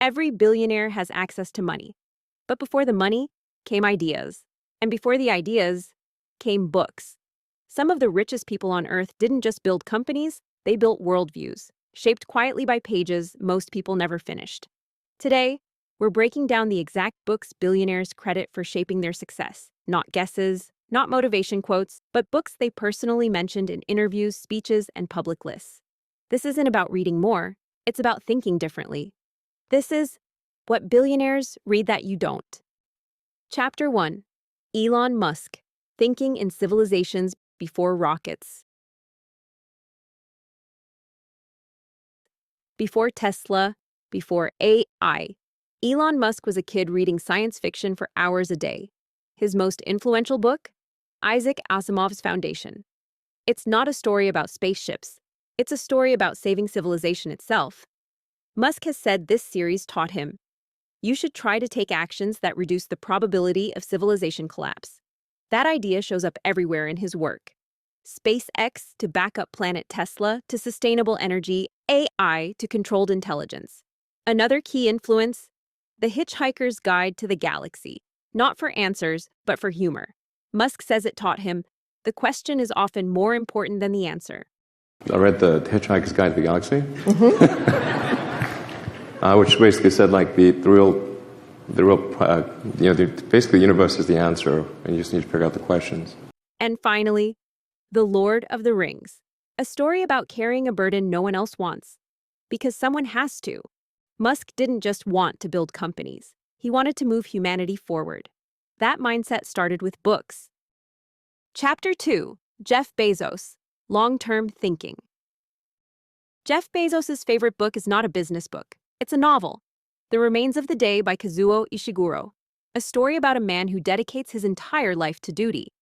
Every billionaire has access to money. But before the money came ideas. And before the ideas came books. Some of the richest people on Earth didn't just build companies, they built worldviews, shaped quietly by pages most people never finished. Today, we're breaking down the exact books billionaires credit for shaping their success. Not guesses, not motivation quotes, but books they personally mentioned in interviews, speeches, and public lists. This isn't about reading more, it's about thinking differently. This is What Billionaires Read That You Don't. Chapter 1. Elon Musk, Thinking in Civilizations Before Rockets. Before Tesla, before AI, Elon Musk was a kid reading science fiction for hours a day. His most influential book? Isaac Asimov's Foundation. It's not a story about spaceships. It's a story about saving civilization itself. Musk has said this series taught him, you should try to take actions that reduce the probability of civilization collapse. That idea shows up everywhere in his work. SpaceX to backup planet Tesla to sustainable energy, AI to controlled intelligence. Another key influence? The Hitchhiker's Guide to the Galaxy. Not for answers, but for humor. Musk says it taught him, the question is often more important than the answer. I read the Hitchhiker's Guide to the Galaxy, which basically said like basically the universe is the answer, and you just need to figure out the questions. And finally, The Lord of the Rings, a story about carrying a burden no one else wants, because someone has to. Musk didn't just want to build companies. He wanted to move humanity forward. That mindset started with books. Chapter 2. Jeff Bezos, Long-Term Thinking. Jeff Bezos' favorite book is not a business book. It's a novel, The Remains of the Day by Kazuo Ishiguro, a story about a man who dedicates his entire life to duty,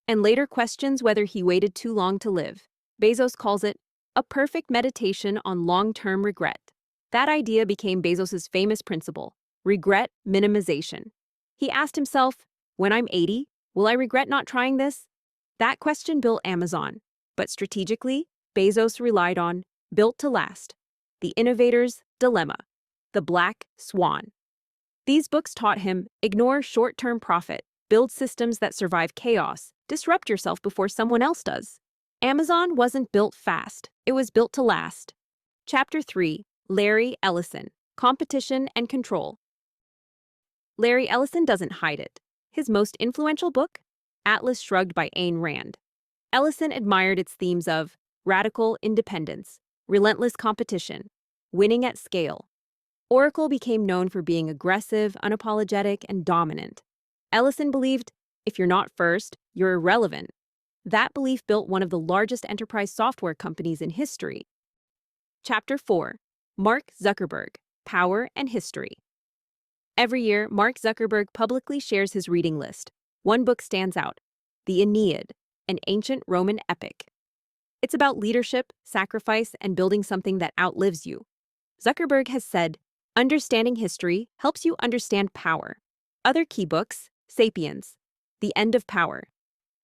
and later questions whether he waited too long to live. Bezos calls it a perfect meditation on long-term regret. That idea became Bezos' famous principle, regret minimization. He asked himself, when I'm 80, will I regret not trying this? That question built Amazon, but strategically, Bezos relied on Built to Last, The Innovator's Dilemma, The Black Swan. These books taught him ignore short-term profit, build systems that survive chaos, disrupt yourself before someone else does. Amazon wasn't built fast, it was built to last. Chapter 3. Larry Ellison, Competition and Control. Larry Ellison doesn't hide it. His most influential book? Atlas Shrugged by Ayn Rand. Ellison admired its themes of radical independence, relentless competition, winning at scale. Oracle became known for being aggressive, unapologetic, and dominant. Ellison believed, if you're not first, you're irrelevant. That belief built one of the largest enterprise software companies in history. Chapter 4. Mark Zuckerberg, Power and History. Every year, Mark Zuckerberg publicly shares his reading list. One book stands out, The Aeneid, an ancient Roman epic. It's about leadership, sacrifice, and building something that outlives you. Zuckerberg has said, understanding history helps you understand power. Other key books, Sapiens, The End of Power.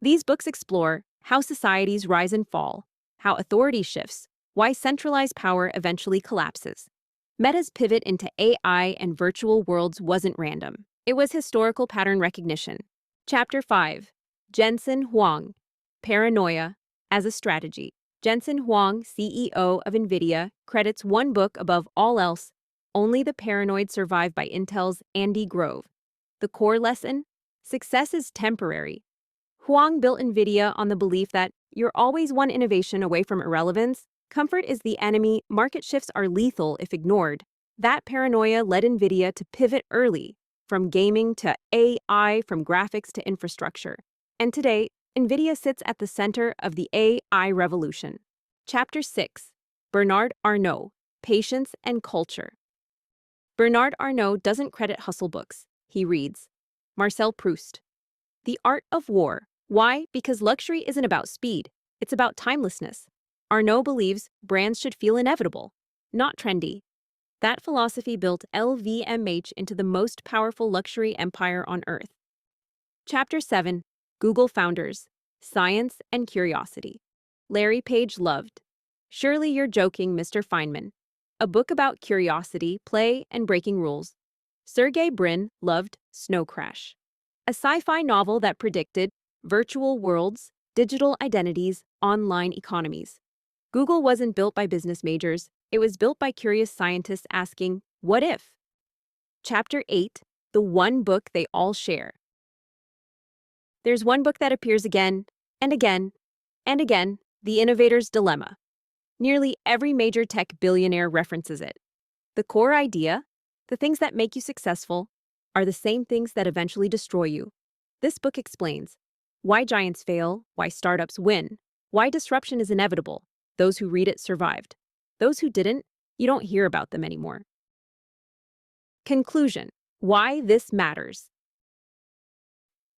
These books explore how societies rise and fall, how authority shifts, why centralized power eventually collapses. Meta's pivot into AI and virtual worlds wasn't random. It was historical pattern recognition. Chapter 5. Jensen Huang, Paranoia as a Strategy. Jensen Huang, CEO of NVIDIA, credits one book above all else, Only the Paranoid Survive by Intel's Andy Grove. The core lesson? Success is temporary. Huang built NVIDIA on the belief that you're always one innovation away from irrelevance. Comfort is the enemy, market shifts are lethal if ignored. That paranoia led NVIDIA to pivot early, from gaming to AI, from graphics to infrastructure. And today, NVIDIA sits at the center of the AI revolution. Chapter 6. Bernard Arnault, Patience and Culture. Bernard Arnault doesn't credit hustle books. He reads Marcel Proust, The Art of War. Why? Because luxury isn't about speed. It's about timelessness. Arnault believes brands should feel inevitable, not trendy. That philosophy built LVMH into the most powerful luxury empire on Earth. Chapter 7. Google Founders, Science and Curiosity. Larry Page loved. Surely you're joking, Mr. Feynman. a book about curiosity, play, and breaking rules. Sergey Brin loved Snow Crash, a sci-fi novel that predicted virtual worlds, digital identities, online economies. Google wasn't built by business majors, it was built by curious scientists asking, what if? Chapter 8, The One Book They All Share. There's one book that appears again, and again, and again, The Innovator's Dilemma. Nearly every major tech billionaire references it. The core idea, the things that make you successful, are the same things that eventually destroy you. This book explains why giants fail, why startups win, why disruption is inevitable. Those who read it survived. Those who didn't, you don't hear about them anymore. Conclusion: why this matters.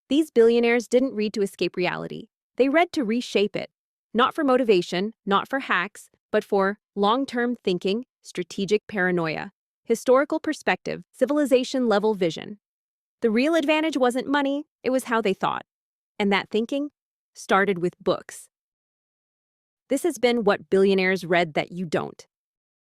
These billionaires didn't read to escape reality. They read to reshape it. Not for motivation, not for hacks, but for long-term thinking, strategic paranoia, historical perspective, civilization-level vision. The real advantage wasn't money, it was how they thought. And that thinking started with books. This has been What Billionaires Read That You Don't.